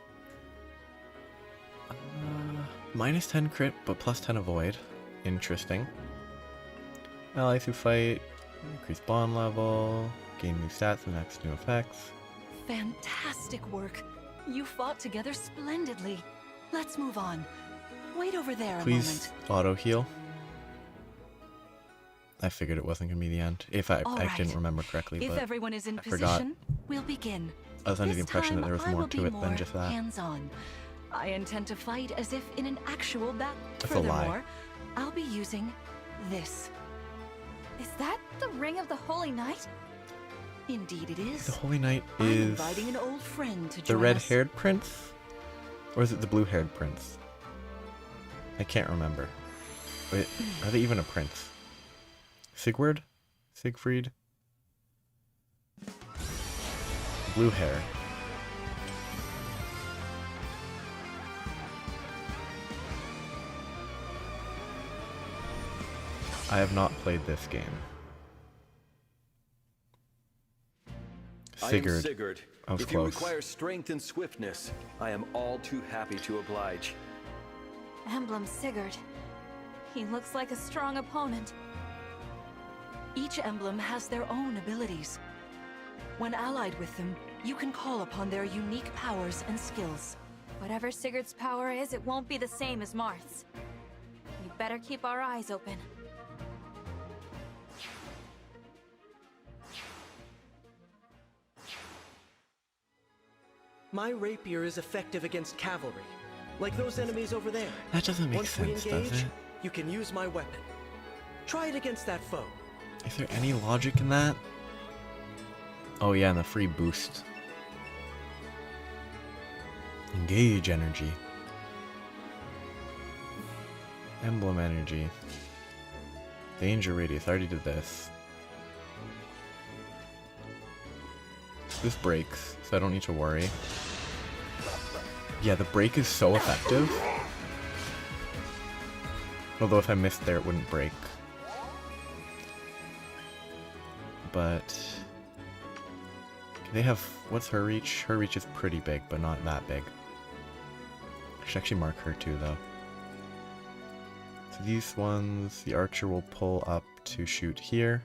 Minus 10 crit, but plus 10 avoid. Interesting. Allies who fight, increase bond level, gain new stats and next new effects. Fantastic work. You fought together splendidly. Let's move on. Wait over there a Please moment. auto heal. I figured it wasn't going to be the end. If I All didn't right. remember correctly, If but everyone is in I forgot. position, we'll begin. I was under the This impression that time, there was I more will to be it than more just that. hands-on. I intend to fight as if in an actual battle. That's a lie. Furthermore, I'll be using this. Is that the Ring of the Holy Knight? Indeed it is. The Holy Knight I'm is inviting an old friend to the join us. red-haired prince? Or is it the blue-haired prince? I can't remember. Wait, are they even a prince? Sigurd? Siegfried? Blue hair. I have not played this game. I am Sigurd. Sigurd. I was If you close. require strength and swiftness, I am all too happy to oblige. Emblem Sigurd. He looks like a strong opponent. Each emblem has their own abilities. When allied with them, you can call upon their unique powers and skills. Whatever Sigurd's power is, it won't be the same as Marth's. We better keep our eyes open. My rapier is effective against cavalry, like those enemies over there. That doesn't make Once sense, we does engage, it? you can use my weapon. Try it against that foe. Is there any logic in that? Oh yeah, and the free boost. Engage energy. Emblem energy. Danger radius. I already did this. This breaks, so I don't need to worry. Yeah, the break is so effective. Although if I missed there, it wouldn't break. But they have, what's her reach? Her reach is pretty big, but not that big. I should actually mark her too, though. So these ones, the archer will pull up to shoot here.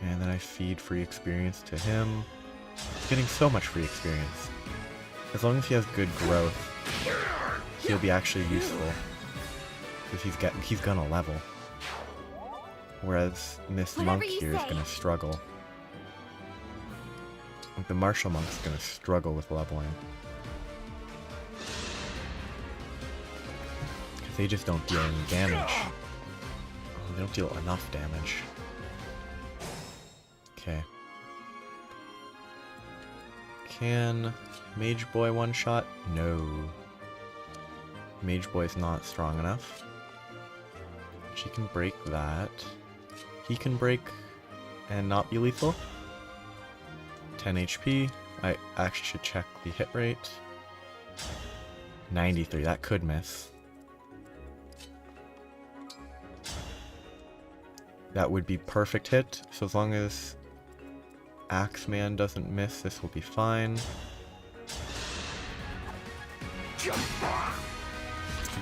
And then I feed free experience to him. He's getting so much free experience. As long as he has good growth, he'll be actually useful. Because he's gonna level. Whereas Miss Whatever Monk you here is say. gonna struggle. The martial monk's gonna struggle with leveling. Because they just don't deal any damage. Oh, they don't deal enough damage. Okay. Can Mage Boy one-shot? No. Mage Boy's not strong enough. She can break that. He can break and not be lethal. 10 HP. I actually should check the hit rate. 93, that could miss. That would be perfect hit, so as long as Axeman doesn't miss, this will be fine.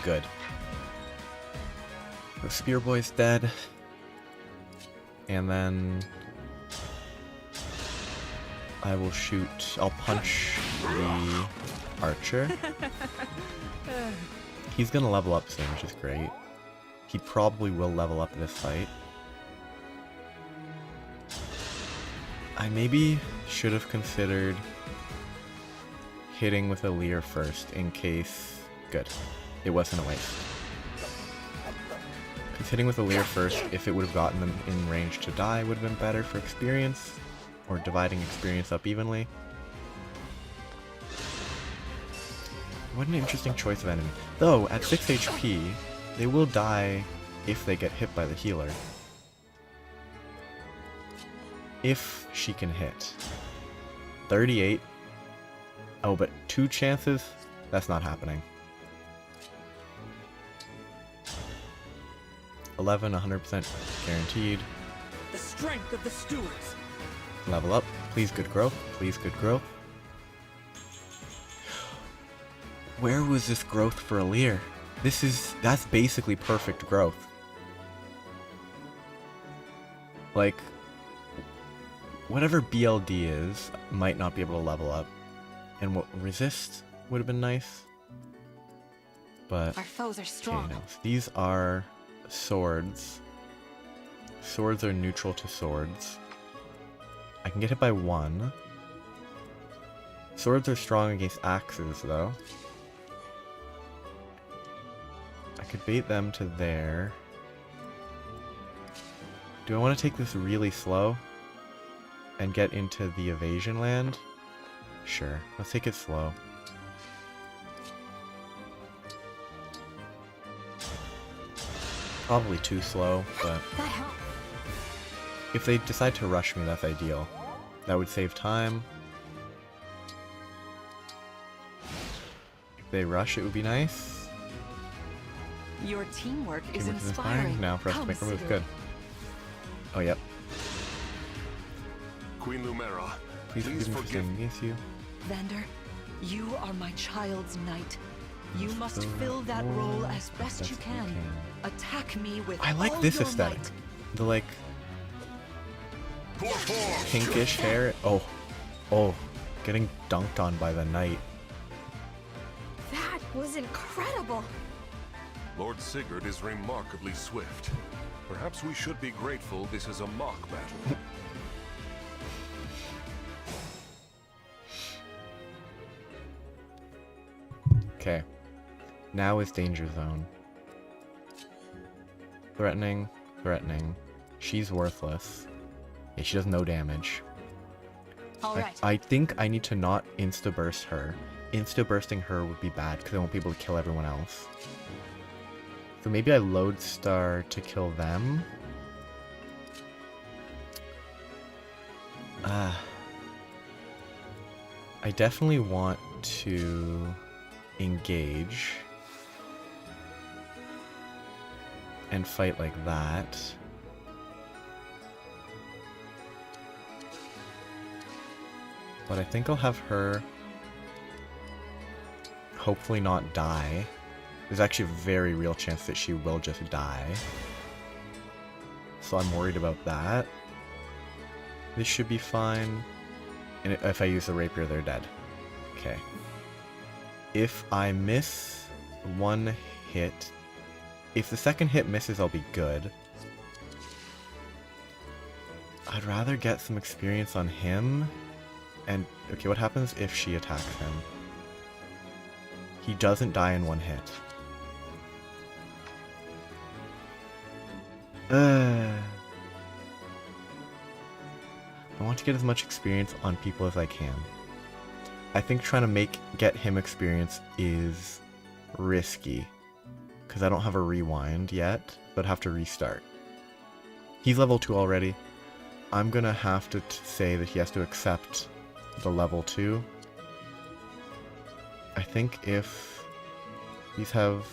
Good. The Spear Boy's dead. And then I will shoot, I'll punch the archer. He's gonna level up soon, which is great. He probably will level up this fight. I maybe should have considered hitting with a Leer first in case... Good. It wasn't a waste. Because hitting with a Leer first, if it would have gotten them in range to die, would have been better for experience. Or dividing experience up evenly. What an interesting choice of enemy. Though, at 6 HP, they will die if they get hit by the healer. If she can hit. 38. Oh, but 2 chances? That's not happening. 11, 100% guaranteed. The strength of the stewards. Level up. Please good growth. Please good growth. Where was this growth for a Leer? That's basically perfect growth. Like, whatever BLD is, might not be able to level up. And what resist would have been nice. But Our foes are strong. okay, no. These are swords. Swords are neutral to swords. I can get hit by 1. Swords are strong against axes, though. I could bait them to there. Do I want to take this really slow? And get into the evasion land? Sure, let's take it slow. Probably too slow, but That helped. if they decide to rush me, that's ideal. That would save time. If they rush, it would be nice. Your teamwork is Teamwork is inspiring. now for us to Come, make a move. Sigurd. Good. Oh, yep. Queen Lumera, Please please forgive me for forgive standing against you. Vander, you are my child's knight. You must fill fill that that role role as best you can. Attack me with I like all this your aesthetic. might. The, like, pinkish hair. Oh. Oh. Getting dunked on by the knight. That was incredible. Lord Sigurd is remarkably swift. Perhaps we should be grateful this is a mock battle. Okay. Now is danger zone. Threatening. Threatening. She's worthless. Yeah, she does no damage. All right. I think I need to not insta-burst her. Insta-bursting her would be bad because I won't be able to kill everyone else. So maybe I lodestar to kill them. I definitely want to engage and fight like that. But I think I'll have her hopefully not die. There's actually a very real chance that she will just die. So I'm worried about that. This should be fine. And if I use the rapier, they're dead. Okay. If I miss one hit... If the second hit misses, I'll be good. I'd rather get some experience on him. And, okay, what happens if she attacks him? He doesn't die in one hit. I want to get as much experience on people as I can. I think trying to get him experience is risky. Because I don't have a rewind yet, but have to restart. He's level 2 already. I'm gonna have to say that he has to accept the level 2. I think if these have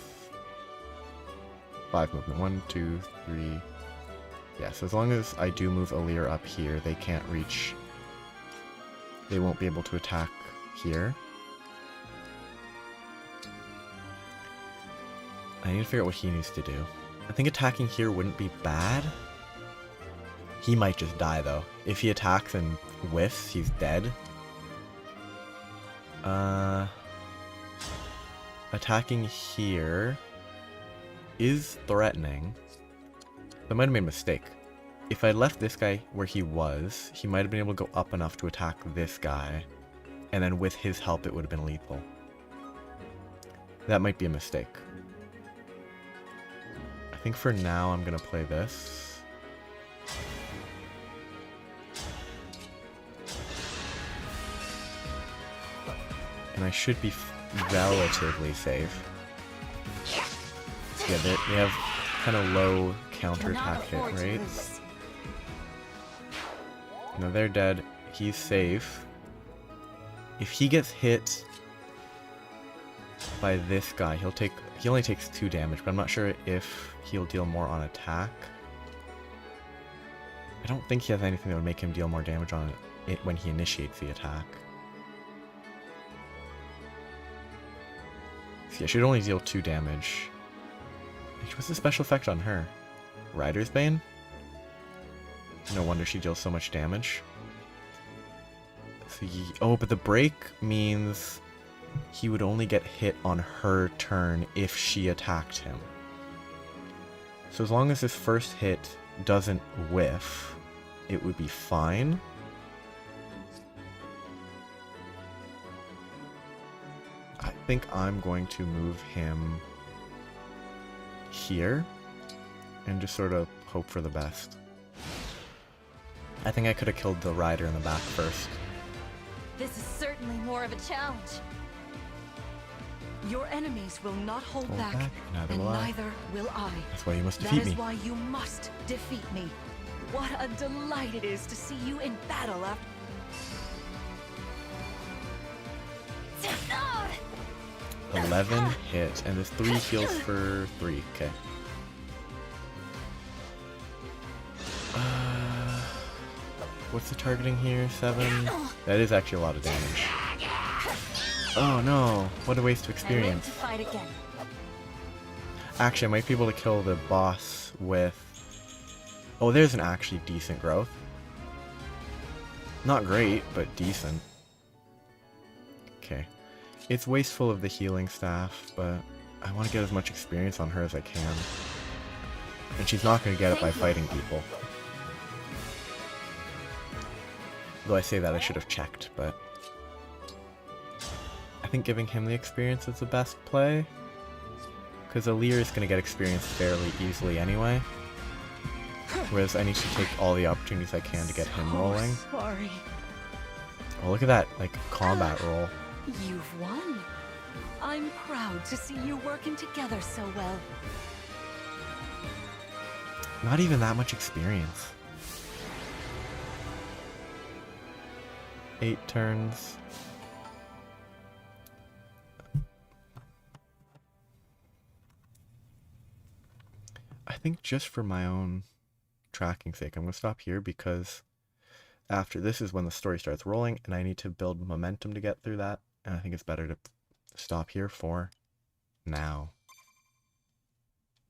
5 movement, 1, 2, 3. Yeah, so as long as I do move Alir up here, they can't reach. They won't be able to attack here. I need to figure out what he needs to do. I think attacking here wouldn't be bad. He might just die though. If he attacks and whiffs, he's dead. Attacking here is threatening. I might have made a mistake. If I left this guy where he was, he might have been able to go up enough to attack this guy. And then with his help, it would have been lethal. That might be a mistake. I think for now, I'm going to play this. And I should be relatively safe. Yeah, they have kind of low counterattack hit rates. No, they're dead. He's safe. If he gets hit by this guy, he only takes 2 damage, but I'm not sure if he'll deal more on attack. I don't think he has anything that would make him deal more damage on it when he initiates the attack. See, I should only deal 2 damage. What's the special effect on her? Rider's Bane? No wonder she deals so much damage. So oh, but the break means he would only get hit on her turn if she attacked him. So as long as his first hit doesn't whiff, it would be fine. I think I'm going to move him here and just sort of hope for the best. I think I could have killed the rider in the back first. This is certainly more of a challenge. Your enemies will not hold Hold back, back, neither and will I. neither will I. That's why you must That defeat is me. why you must defeat me. What a delight it is to see you in battle after... 11 hits, and there's 3 heals for 3. Okay. What's the targeting here? 7? That is actually a lot of damage. Oh no, what a waste of experience. To fight again. Actually, I might be able to kill the boss with... Oh, there's an actually decent growth. Not great, but decent. Okay. It's wasteful of the healing staff, but I want to get as much experience on her as I can. And she's not going to get it by fighting people. Though I say that, I should have checked, but... I think giving him the experience is the best play. Because Alir is going to get experience fairly easily anyway. Whereas I need to take all the opportunities I can to get him rolling. Sorry. Oh, look at that, like, combat roll. You've won. I'm proud to see you working together so well. Not even that much experience. 8 turns. I think just for my own tracking sake, I'm going to stop here because after this is when the story starts rolling and I need to build momentum to get through that. And I think it's better to stop here for now.